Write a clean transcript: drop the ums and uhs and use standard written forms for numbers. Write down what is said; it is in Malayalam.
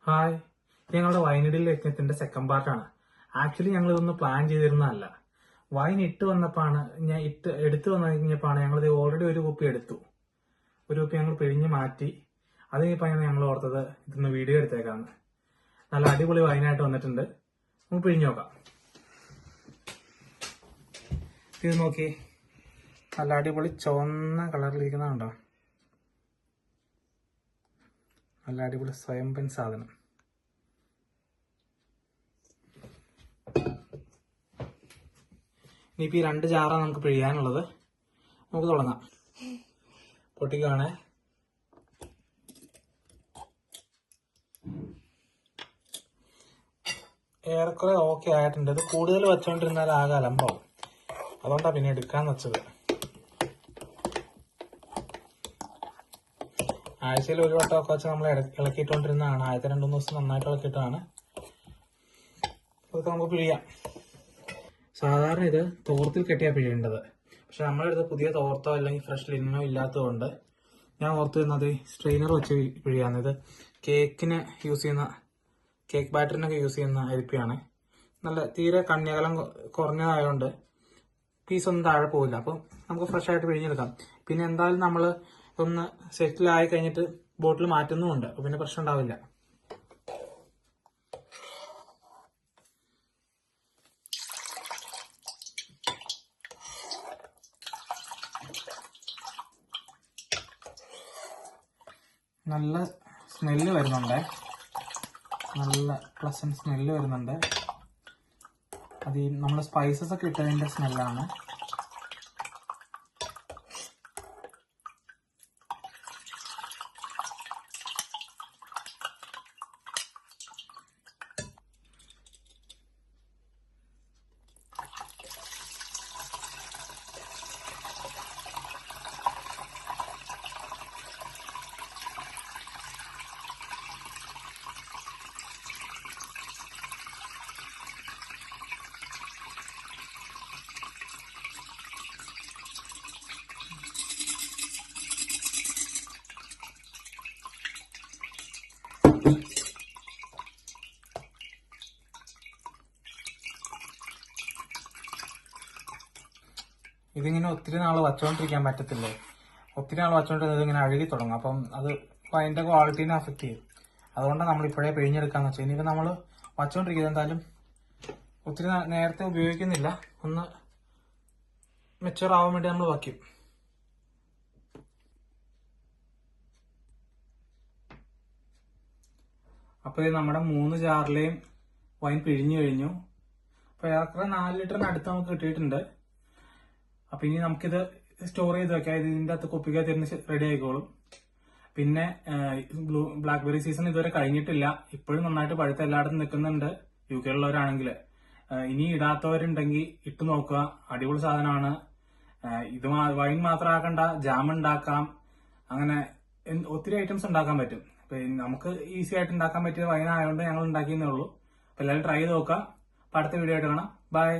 ഹായ്, ഇത് ഞങ്ങളുടെ വൈനിടിൽ യജ്ഞത്തിന്റെ സെക്കൻഡ് പാർട്ടാണ്. ആക്ച്വലി ഞങ്ങൾ ഇതൊന്നും പ്ലാൻ ചെയ്തിരുന്നതല്ല. വൈൻ ഇട്ട് വന്നപ്പോഴാണ് എടുത്തു വന്നു കഴിഞ്ഞപ്പോഴാണ് ഞങ്ങൾ ഓൾറെഡി ഒരു കുപ്പി എടുത്തു. ഒരു കുപ്പി ഞങ്ങൾ പിഴിഞ്ഞ് മാറ്റി. അത് കഴിഞ്ഞപ്പോഴാണ് ഞങ്ങൾ ഓർത്തത് ഇതൊന്ന് വീഡിയോ എടുത്തേക്കാന്ന്. നല്ല അടിപൊളി വൈനായിട്ട് വന്നിട്ടുണ്ട്. നമുക്ക് പിഴിഞ്ഞു നോക്കാം. ഇത് നോക്കി, നല്ല അടിപൊളി ചുവന്ന കളറിലിരിക്കുന്നതുണ്ടോ? നല്ല അടിപൊളി സ്വയംപൻ സാധനം. ഇനിയിപ്പോൾ ഈ 2 ജാറാണ് നമുക്ക് പിഴിയാനുള്ളത്. നമുക്ക് തുടങ്ങാം. പൊട്ടിക്കുകയാണേ. ഏറെക്കുറെ ഓക്കെ ആയിട്ടുണ്ട്. ഇത് കൂടുതൽ വെച്ചോണ്ടിരുന്നാൽ ആകെ അലമ്പാവും. അതുകൊണ്ടാണ് പിന്നെ എടുക്കാൻ വെച്ചത്. ആഴ്ചയിൽ ഒരു വട്ടമൊക്കെ വെച്ച് നമ്മൾ ഇളക്കിയിട്ടുകൊണ്ടിരുന്നതാണ്. ആദ്യത്തെ 2-3 ദിവസം നന്നായിട്ട് ഇളക്കിയിട്ടാണ്. അതൊക്കെ നമുക്ക് പിഴിയാം. സാധാരണ ഇത് തോർത്തിൽ കെട്ടിയാണ് പിഴിയേണ്ടത്. പക്ഷെ നമ്മളെടുത്ത് പുതിയ തോർത്തോ അല്ലെങ്കിൽ ഫ്രഷ് ലിനോ ഇല്ലാത്തതുകൊണ്ട് ഞാൻ ഓർത്തിരുന്നത് സ്ട്രെയിനർ വെച്ച് പിഴിയാന്ന്. ഇത് കേക്കിന് യൂസ് ചെയ്യുന്ന, കേക്ക് ബാറ്ററിനൊക്കെ യൂസ് ചെയ്യുന്ന അരിപ്പയാണ്. നല്ല തീരെ കണ്ണിയകലം കുറഞ്ഞതായതുകൊണ്ട് പീസൊന്നും താഴെ പോകില്ല. അപ്പം നമുക്ക് ഫ്രഷ് ആയിട്ട് പിഴിഞ്ഞെടുക്കാം. പിന്നെ എന്തായാലും നമ്മൾ ഒന്ന് സെറ്റിലായി കഴിഞ്ഞിട്ട് ബോട്ടിൽ മാറ്റുന്നുമുണ്ട്. അപ്പൊ പിന്നെ പ്രശ്നം ഉണ്ടാവില്ല. നല്ല സ്മെല്ല് വരുന്നുണ്ട്. നല്ല പ്ലസന്റ് സ്മെല്ല് വരുന്നുണ്ട്. അത് ഈ നമ്മൾ സ്പൈസസ് ഒക്കെ ഇട്ടതിന്റെ സ്മെല്ലാണ്. ഇതിങ്ങനെ ഒത്തിരി നാൾ വച്ചുകൊണ്ടിരിക്കാൻ പറ്റത്തില്ലേ? ഒത്തിരി നാൾ വച്ചുകൊണ്ടിരുന്നത് ഇങ്ങനെ അഴുകി തുടങ്ങും. അപ്പം അത് അതിന്റെ ക്വാളിറ്റീനെ അഫക്റ്റ് ചെയ്യും. അതുകൊണ്ടാണ് നമ്മൾ ഇപ്പോഴേ പിഴിഞ്ഞെടുക്കാന്ന് വെച്ചാൽ. ഇനിയിപ്പോൾ നമ്മൾ വച്ചുകൊണ്ടിരിക്കുന്നത് എന്തായാലും ഒത്തിരി നേരത്തെ ഉപയോഗിക്കുന്നില്ല. ഒന്ന് മെച്ചുവർ ആവാൻ വേണ്ടി നമ്മൾ വയ്ക്കും. അപ്പോൾ ഇത് നമ്മുടെ 3 ജാറിലെയും വൈൻ പിഴിഞ്ഞു കഴിഞ്ഞു. അപ്പോൾ ഏറെക്കുറെ 4 ലിറ്ററിന് അടുത്ത് നമുക്ക് കിട്ടിയിട്ടുണ്ട്. അപ്പൊ ഇനി നമുക്കിത് സ്റ്റോർ ചെയ്ത് വെക്കാം. ഇതിന്റെ അകത്ത് കുപ്പിക്കകത്ത് റെഡി ആയിക്കോളും. പിന്നെ ബ്ലാക്ക്ബെറി സീസൺ ഇതുവരെ കഴിഞ്ഞിട്ടില്ല. ഇപ്പോഴും നന്നായിട്ട് പഴുത്ത എല്ലായിടത്തും നിൽക്കുന്നുണ്ട്, UK ഉള്ളവരാണെങ്കിൽ. ഇനി ഇടാത്തവരുണ്ടെങ്കിൽ ഇട്ട് നോക്കുക. അടിപൊളി സാധനമാണ്. ഇത് വൈൻ മാത്രം ആക്കണ്ട, ജാം ഉണ്ടാക്കാം, അങ്ങനെ ഒത്തിരി ഐറ്റംസ് ഉണ്ടാക്കാൻ പറ്റും. അപ്പൊ നമുക്ക് ഈസി ആയിട്ട് ഉണ്ടാക്കാൻ പറ്റിയ വൈൻ ആയതുകൊണ്ട് ഞങ്ങൾ ഉണ്ടാക്കിയെന്നേ ഉള്ളൂ. അപ്പൊ എല്ലാവരും ട്രൈ ചെയ്ത് നോക്കുക. അപ്പൊ അടുത്ത വീഡിയോ ആയിട്ട് കാണാം. ബൈ.